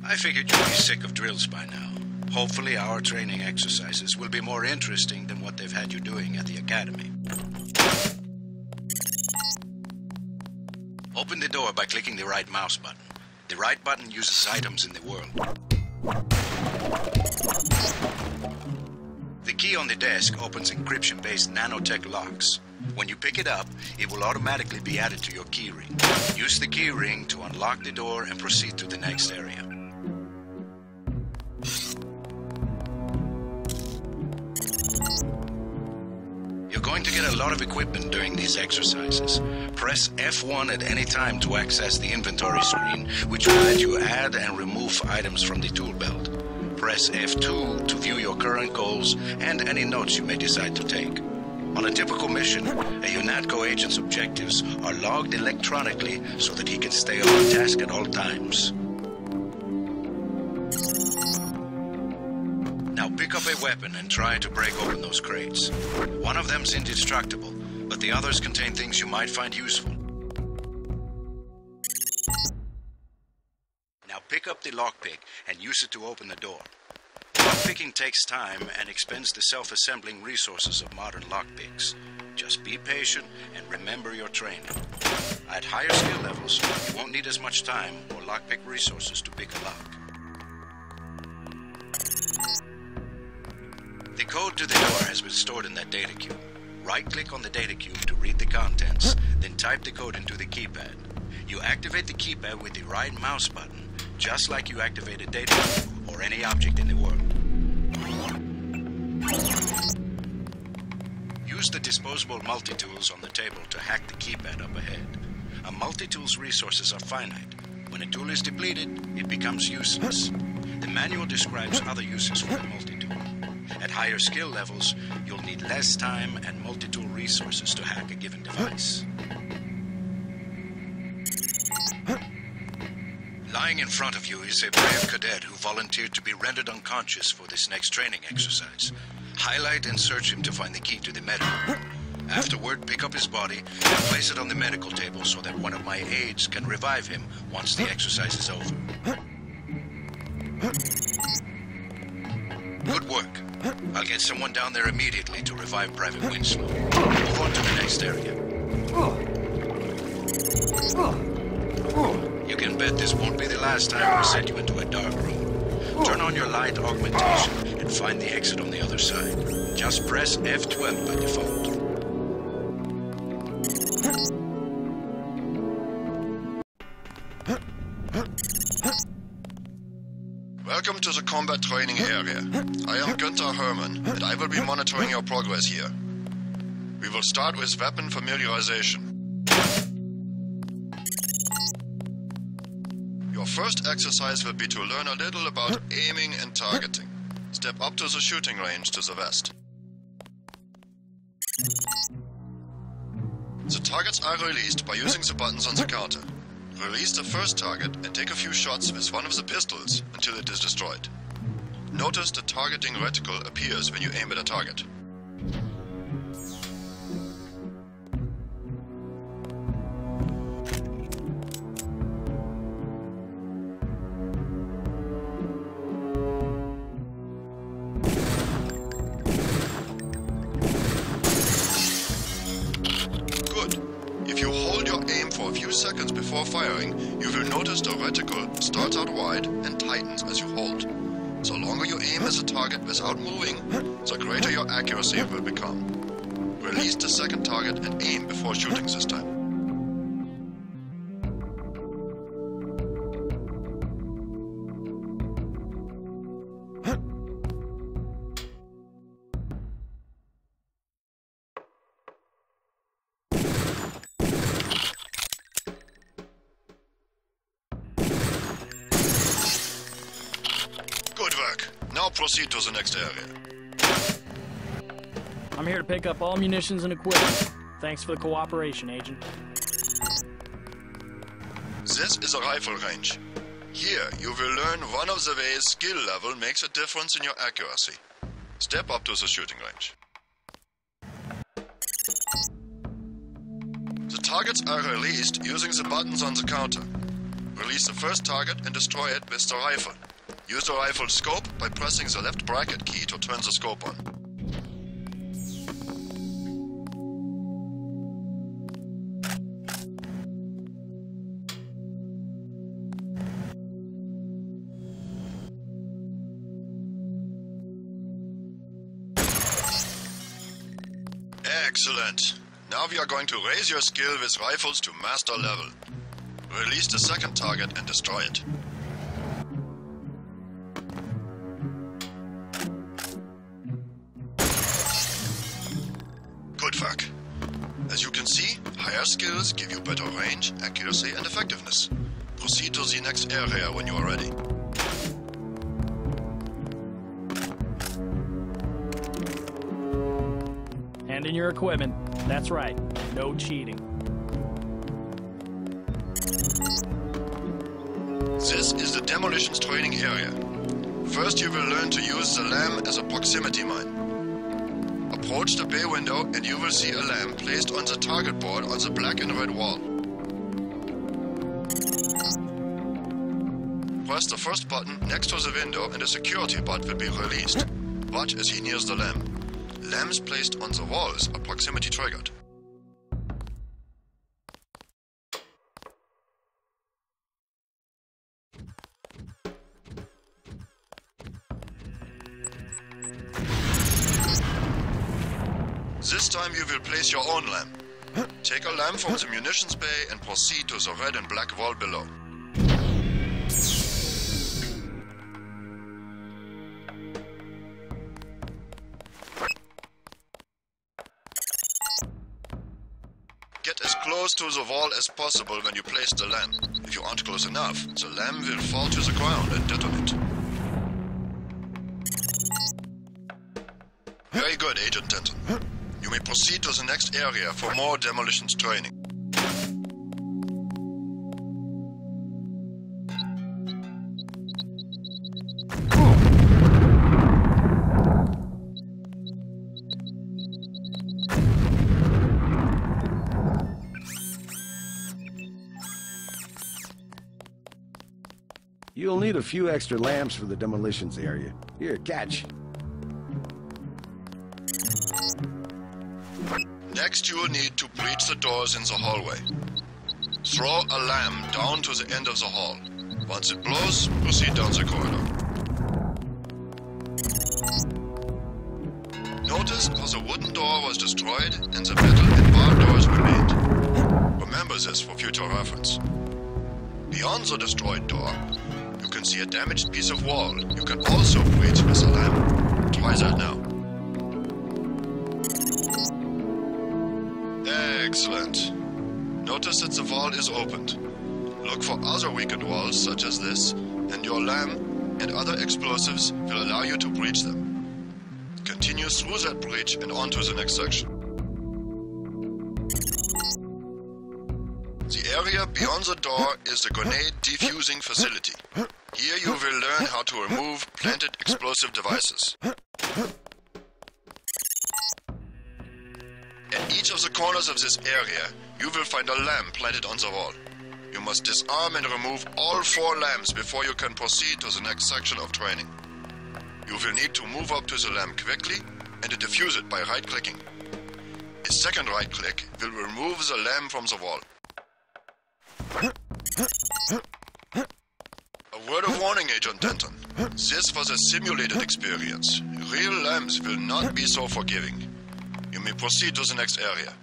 I figured you'd be sick of drills by now. Hopefully our training exercises will be more interesting than what they've had you doing at the academy. Open the door by clicking the right mouse button. The right button uses items in the world. The key on the desk opens encryption-based nanotech locks. When you pick it up, it will automatically be added to your keyring. Use the keyring to unlock the door and proceed to the next area. You're going to get a lot of equipment during these exercises. Press F1 at any time to access the inventory screen, which will let you add and remove items from the tool belt. Press F2 to view your current goals and any notes you may decide to take. On a typical mission, a UNATCO agent's objectives are logged electronically so that he can stay on task at all times. Now pick up a weapon and try to break open those crates. One of them's indestructible, but the others contain things you might find useful. Now pick up the lockpick and use it to open the door. Lockpicking takes time and expends the self-assembling resources of modern lockpicks. Just be patient and remember your training. At higher skill levels, you won't need as much time or lockpick resources to pick a lock. The code to the door has been stored in that data cube. Right-click on the data cube to read the contents, then type the code into the keypad. You activate the keypad with the right mouse button, just like you activate a data cube or any object in the world. Use the disposable multi-tools on the table to hack the keypad up ahead. A multi-tool's resources are finite. When a tool is depleted, it becomes useless. The manual describes other uses for the multi-tool. At higher skill levels, you'll need less time and multi-tool resources to hack a given device. Lying in front of you is a brave cadet who volunteered to be rendered unconscious for this next training exercise. Highlight and search him to find the key to the medical. Afterward, pick up his body and place it on the medical table so that one of my aides can revive him once the exercise is over. Good work. I'll get someone down there immediately to revive Private Winslow. Move on to the next area. You can bet this won't be the last time we send you into a dark room. Turn on your light augmentation and find the exit on the other side. Just press F12 by default. Welcome to the combat training area. I am Günther Hermann, and I will be monitoring your progress here. We will start with weapon familiarization. Your first exercise will be to learn a little about aiming and targeting. Step up to the shooting range to the west. The targets are released by using the buttons on the counter. Release the first target and take a few shots with one of the pistols until it is destroyed. Notice the targeting reticle appears when you aim at a target. Seconds before firing, you will notice the reticle starts out wide and tightens as you hold. The longer you aim as a target without moving, the greater your accuracy will become. Release the second target and aim before shooting this time. Good work. Now proceed to the next area. I'm here to pick up all munitions and equipment. Thanks for the cooperation, Agent. This is a rifle range. Here, you will learn one of the ways skill level makes a difference in your accuracy. Step up to the shooting range. The targets are released using the buttons on the counter. release the first target and destroy it with the rifle. Use the rifle scope by pressing the left bracket key to turn the scope on. Excellent. Now we are going to raise your skill with rifles to master level. Release the second target and destroy it. Good work. As you can see, higher skills give you better range, accuracy and effectiveness. Proceed to the next area when you are ready. Hand in your equipment. That's right. No cheating. This is the demolitions training area. First you will learn to use the lamb as a proximity mine. Approach the bay window and you will see a lamb placed on the target board on the black and red wall. Press the first button next to the window and a security bot will be released. Watch as he nears the lamb. Lambs placed on the walls are proximity triggered. This time you will place your own lamb. Take a lamb from the munitions bay and proceed to the red and black wall below. Get as close to the wall as possible when you place the lamb. If you aren't close enough, the lamb will fall to the ground and detonate. Very good, Agent Denton. You may proceed to the next area for more demolitions training. You'll need a few extra lamps for the demolitions area. Here, catch. Next you will need to breach the doors in the hallway. Throw a lamb down to the end of the hall. Once it blows, proceed down the corridor. Notice how the wooden door was destroyed and the metal and bar doors remained. Remember this for future reference. Beyond the destroyed door, you can see a damaged piece of wall. You can also breach with a lamp. Try that now. Excellent. Notice that the wall is opened. Look for other weakened walls such as this, and your lamp and other explosives will allow you to breach them. Continue through that breach and on to the next section. The area beyond the door is the grenade defusing facility. Here you will learn how to remove planted explosive devices. At each of the corners of this area, you will find a lamp planted on the wall. You must disarm and remove all 4 lamps before you can proceed to the next section of training. You will need to move up to the lamp quickly and to defuse it by right-clicking. A second right-click will remove the lamp from the wall. A word of warning, Agent Denton. This was a simulated experience. Real lamps will not be so forgiving. You may proceed to the next area.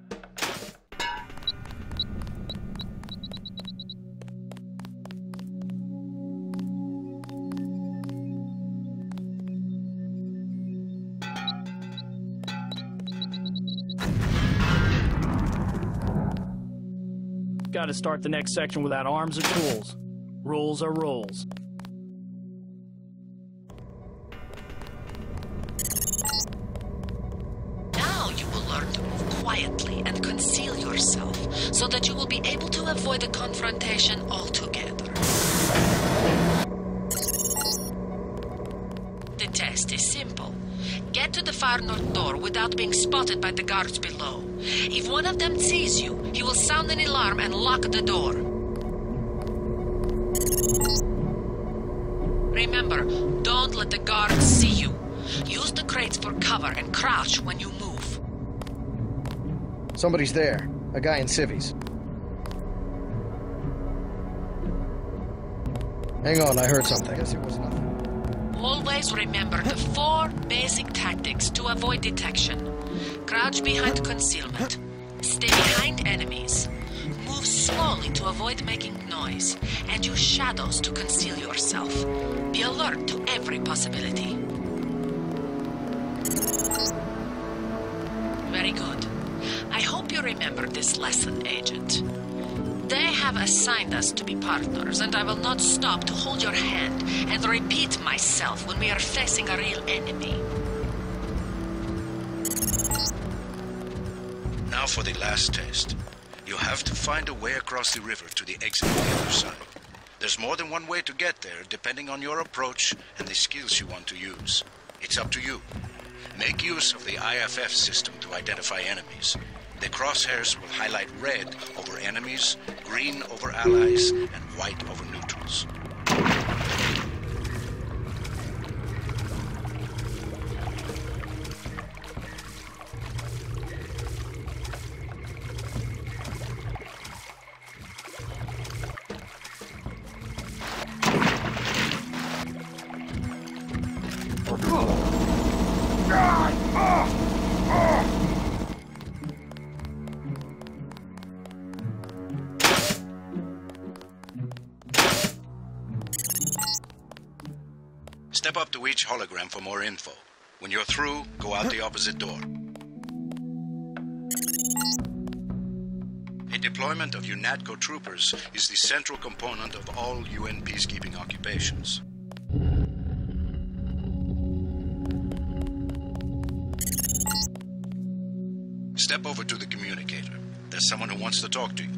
Got to start the next section without arms or tools. Rules are rules. Now you will learn to move quietly and conceal yourself so that you will be able to avoid the confrontation altogether. The test is simple. Get to the far north door without being spotted by the guards below. If one of them sees you, he will sound an alarm and lock the door. Remember, don't let the guards see you. Use the crates for cover and crouch when you move. Somebody's there. A guy in civvies. Hang on, I heard something. I guess it was nothing. Always remember the 4 basic tactics to avoid detection. Crouch behind concealment. Stay behind enemies. Move slowly to avoid making noise. And use shadows to conceal yourself. Be alert to every possibility. Very good. I hope you remember this lesson, Agent. They have assigned us to be partners, and I will not stop to hold your hand and repeat myself when we are facing a real enemy. Now for the last test. You have to find a way across the river to the exit on the other side. There's more than one way to get there, depending on your approach and the skills you want to use. It's up to you. Make use of the IFF system to identify enemies. The crosshairs will highlight red over enemies, green over allies, and white over neutrals. Step up to each hologram for more info. When you're through, go out the opposite door. A deployment of UNATCO troopers is the central component of all UN peacekeeping occupations. Step over to the communicator. There's someone who wants to talk to you.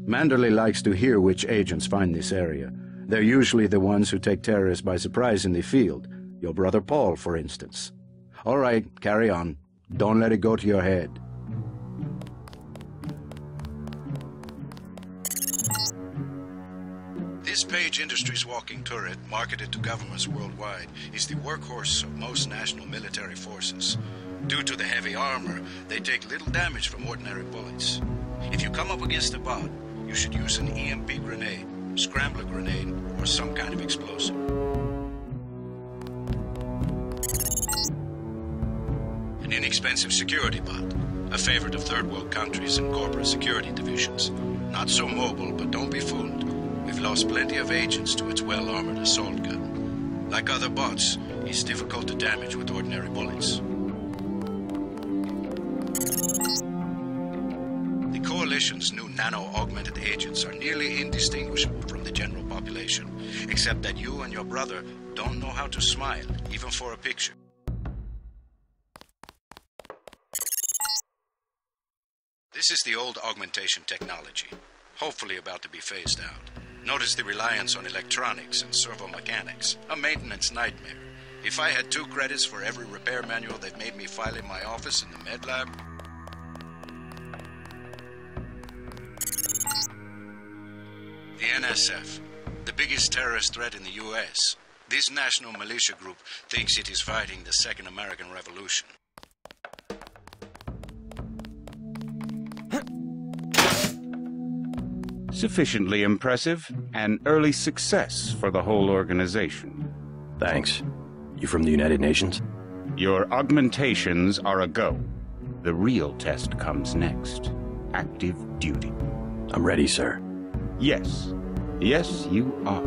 Manderley likes to hear which agents find this area. They're usually the ones who take terrorists by surprise in the field. Your brother Paul, for instance. All right, carry on. Don't let it go to your head. This Page Industries walking turret, marketed to governments worldwide, is the workhorse of most national military forces. Due to the heavy armor, they take little damage from ordinary bullets. If you come up against a bot, you should use an EMP grenade, scrambler grenade, or some kind of explosive. An inexpensive security bot, a favorite of third world countries and corporate security divisions. Not so mobile, but don't be fooled. We've lost plenty of agents to its well-armored assault gun. Like other bots, he's difficult to damage with ordinary bullets. The Coalition's new nano-augmented agents are nearly indistinguishable from the general population, except that you and your brother don't know how to smile, even for a picture. This is the old augmentation technology, hopefully about to be phased out. Notice the reliance on electronics and servo-mechanics, a maintenance nightmare. If I had 2 credits for every repair manual they've made me file in my office in the med lab. The NSF, the biggest terrorist threat in the U.S. This national militia group thinks it is fighting the Second American Revolution. Sufficiently impressive, an early success for the whole organization. Thanks. You from the United Nations? Your augmentations are a go. The real test comes next. Active duty. I'm ready, sir. Yes. Yes, you are.